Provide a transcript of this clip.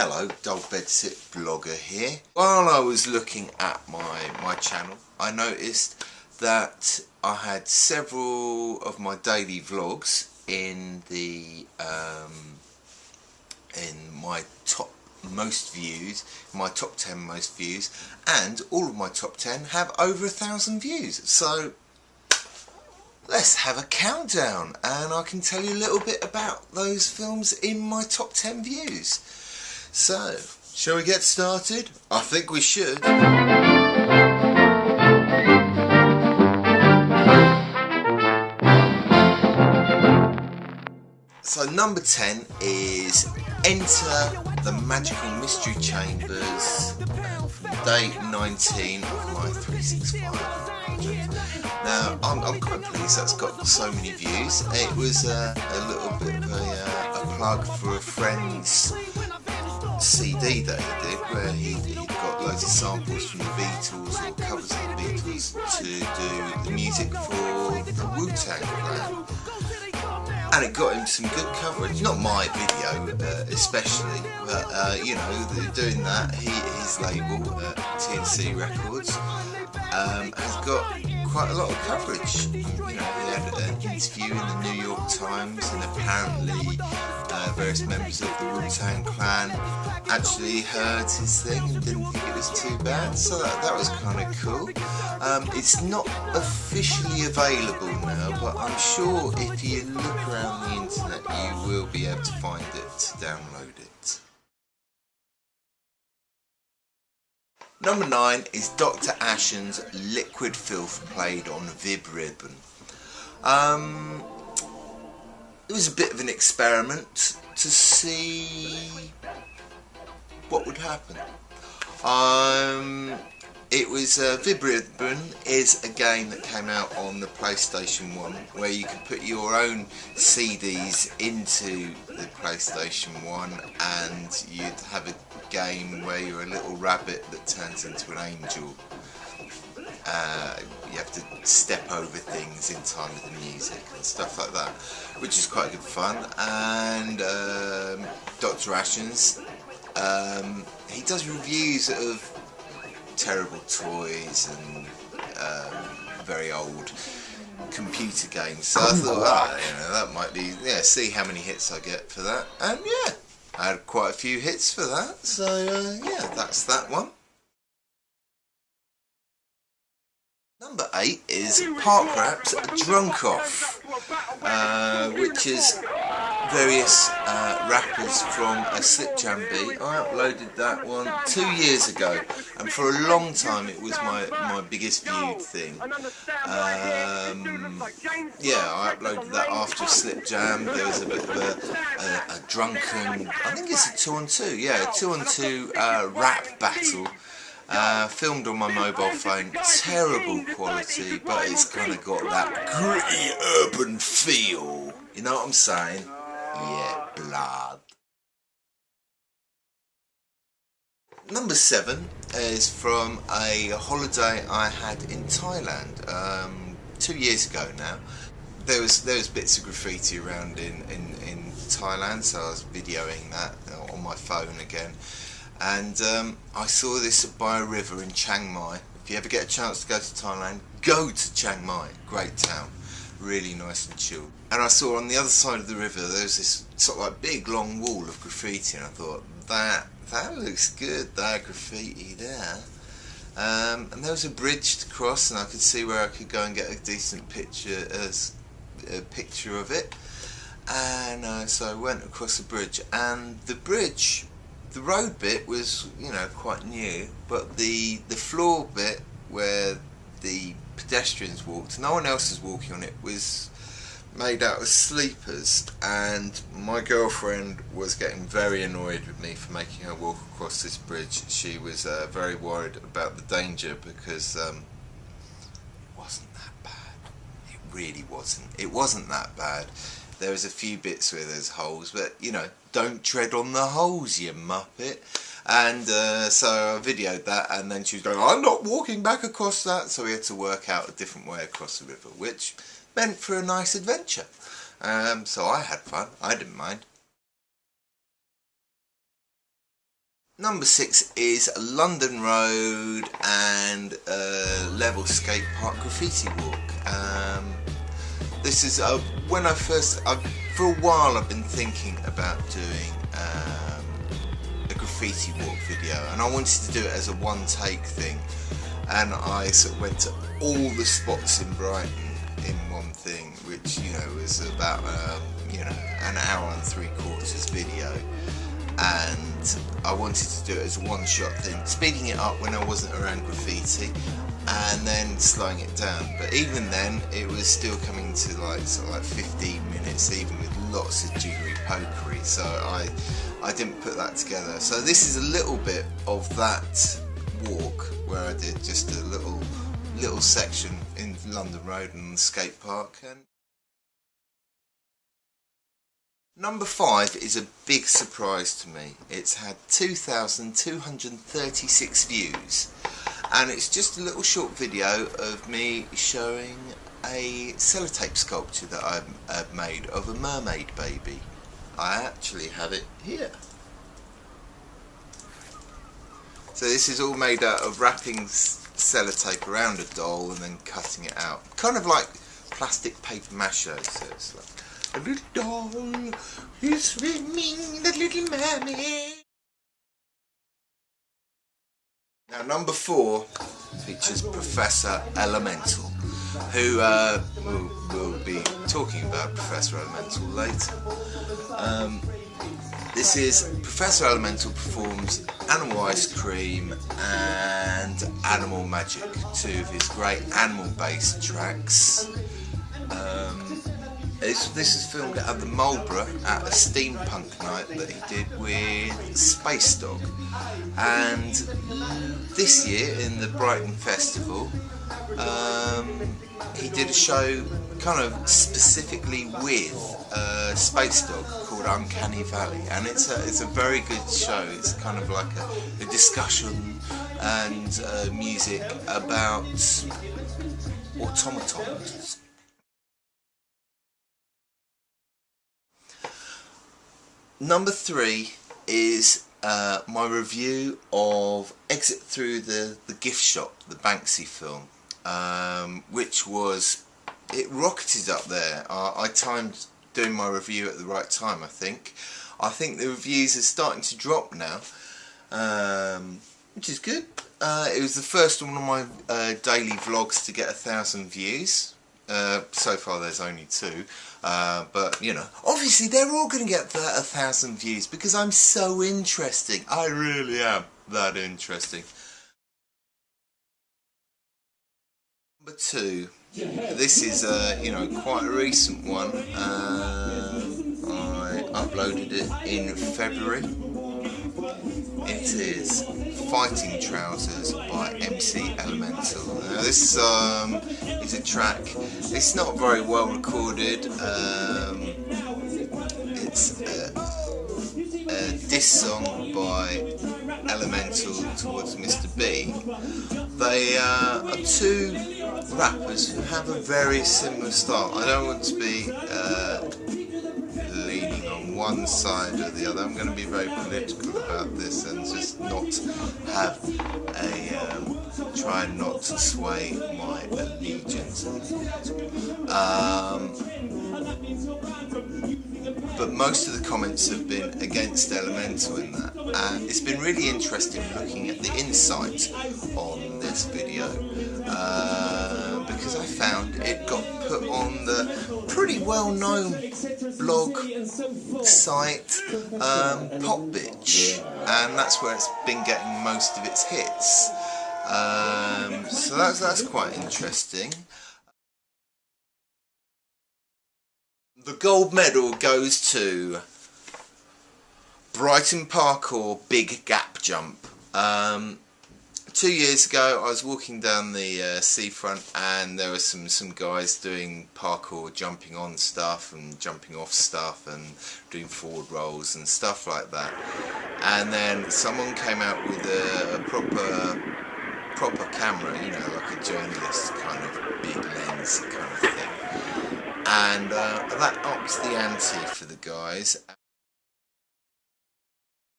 Hello, Dullbedsitblogger here. While I was looking at my channel, I noticed that I had several of my daily vlogs in the in my top most views, my top 10 most views, and all of my top 10 have over 1,000 views. So let's have a countdown, and I can tell you a little bit about those films in my top 10 views. So, shall we get started? I think we should. So number 10 is Enter the Magical Mystery Chambers from day 19 of my 365 project. Now I'm quite pleased that's got so many views. It was a little bit of a plug for a friend's CD that he did, where he got loads of samples from the Beatles or covers of the Beatles to do the music for the Wu-Tang Clan. And it got him some good coverage. Not my video especially, but you know, doing that, his label, TNC Records, has got quite a lot of coverage. You know, he had an interview in the New York Times, and apparently various members of the Wu-Tang Clan actually heard his thing and didn't think it was too bad, so that was kind of cool. It's not officially available now, but I'm sure if you look around the internet you will be able to find it, to download it. Number 9 is Dr. Ashens' Liquid Filth, played on Vib-Ribbon. It was a bit of an experiment to see what would happen. It was Vib-Ribbon is a game that came out on the PlayStation 1, where you could put your own CDs into the PlayStation 1, and you'd have a game where you're a little rabbit that turns into an angel. You have to step over things in time with the music and stuff like that, which is quite good fun. And Dr. Ashens, he does reviews of terrible toys and very old computer games, so I thought, you know, that might be, see how many hits I get for that. And yeah, I had quite a few hits for that, so yeah, that's that one. Number 8 is Park Rap's Drunk Off, which is various rappers from a Slipjam beat. I uploaded that one 2 years ago, and for a long time it was my biggest viewed thing. Yeah, I uploaded that after Slipjam. There was a bit of a drunken, I think it's a 2-on-2, yeah, a 2-on-2 rap battle. Filmed on my mobile phone, terrible quality, but it's kind of got that gritty urban feel. You know what I'm saying? Yeah, blood. Number 7 is from a holiday I had in Thailand 2 years ago now. There was bits of graffiti around in Thailand, so I was videoing that on my phone again. And I saw this by a river in Chang Mai. If you ever get a chance to go to Thailand, go to Chang Mai. Great town, really nice and chill. And I saw on the other side of the river there was this sort of like big long wall of graffiti, and I thought, that looks good, that graffiti there. And there was a bridge to cross, and I could see where I could go and get a decent picture of it. And so I went across the bridge, and the road bit was, you know, quite new, but the floor bit where the pedestrians walked, no one else was walking on it, was made out of sleepers, and my girlfriend was getting very annoyed with me for making her walk across this bridge. She was very worried about the danger, because it wasn't that bad. It really wasn't. It wasn't that bad. There was a few bits where there's holes, but, you know, don't tread on the holes, you muppet. And so I videoed that, and then she was going, I'm not walking back across that, so we had to work out a different way across the river, which meant for a nice adventure. So I had fun, I didn't mind. Number 6 is London Road and Level Skatepark Graffiti Walk. This is when I first, for a while I've been thinking about doing a graffiti walk video, and I wanted to do it as a one take thing, and I sort of went to all the spots in Brighton in one thing, which, you know, was about you know, an hour and 3/4 video, and I wanted to do it as a one shot thing, speeding it up when I wasn't around graffiti and then slowing it down. But even then it was still coming to like sort of like 15 minutes, even with lots of jiggery pokery, so I didn't put that together. So this is a little bit of that walk where I did just a little section in London Road and the skate park. And number 5 is a big surprise to me. It's had 2,236 views, and it's just a little short video of me showing a sellotape sculpture that I've made of a mermaid baby. I actually have it here. So this is all made out of wrapping sellotape around a doll and then cutting it out, kind of like plastic paper mache. So it's like a little doll who's swimming, the little mermaid. Now number 4 features Professor Elemental, who we'll be talking about Professor Elemental later. This is Professor Elemental performs Animal Ice Cream and Animal Magic, 2 of his great animal-based tracks. This is filmed at the Marlborough at a steampunk night that he did with Space Dog, and this year in the Brighton Festival he did a show kind of specifically with Space Dog called Uncanny Valley, and it's a very good show. It's kind of like a discussion and music about automatons. Number 3 is my review of Exit Through the Gift Shop, the Banksy film, which was, it rocketed up there. I timed doing my review at the right time, I think. I think the reviews are starting to drop now, which is good. It was the first one of my daily vlogs to get 1,000 views. So far there's only 2, but you know, obviously they're all going to get 1,000 views because I'm so interesting. I really am that interesting. Number 2, this is you know, quite a recent one. I uploaded it in February. It is Fighting Trousers by MC Elemental. Now this is a track, it's not very well recorded, it's a diss song by Elemental towards Mr. B. They are 2 rappers who have a very similar style. I don't want to be leaning on one side or the other. I'm going to be very political about this and just not have a try not to sway my allegiance. But most of the comments have been against Elemental in that, and it's been really interesting looking at the insight on this video, because I found it got put on the pretty well known blog site Pop Bitch, and that's where it's been getting most of its hits. So that's quite interesting. The gold medal goes to Brighton Parkour Big Gap Jump. 2 years ago I was walking down the seafront, and there were some guys doing parkour, jumping on stuff and jumping off stuff and doing forward rolls and stuff like that. And then someone came out with a proper camera, you know, like a journalist kind of big lens kind of thing. And that ups the ante for the guys.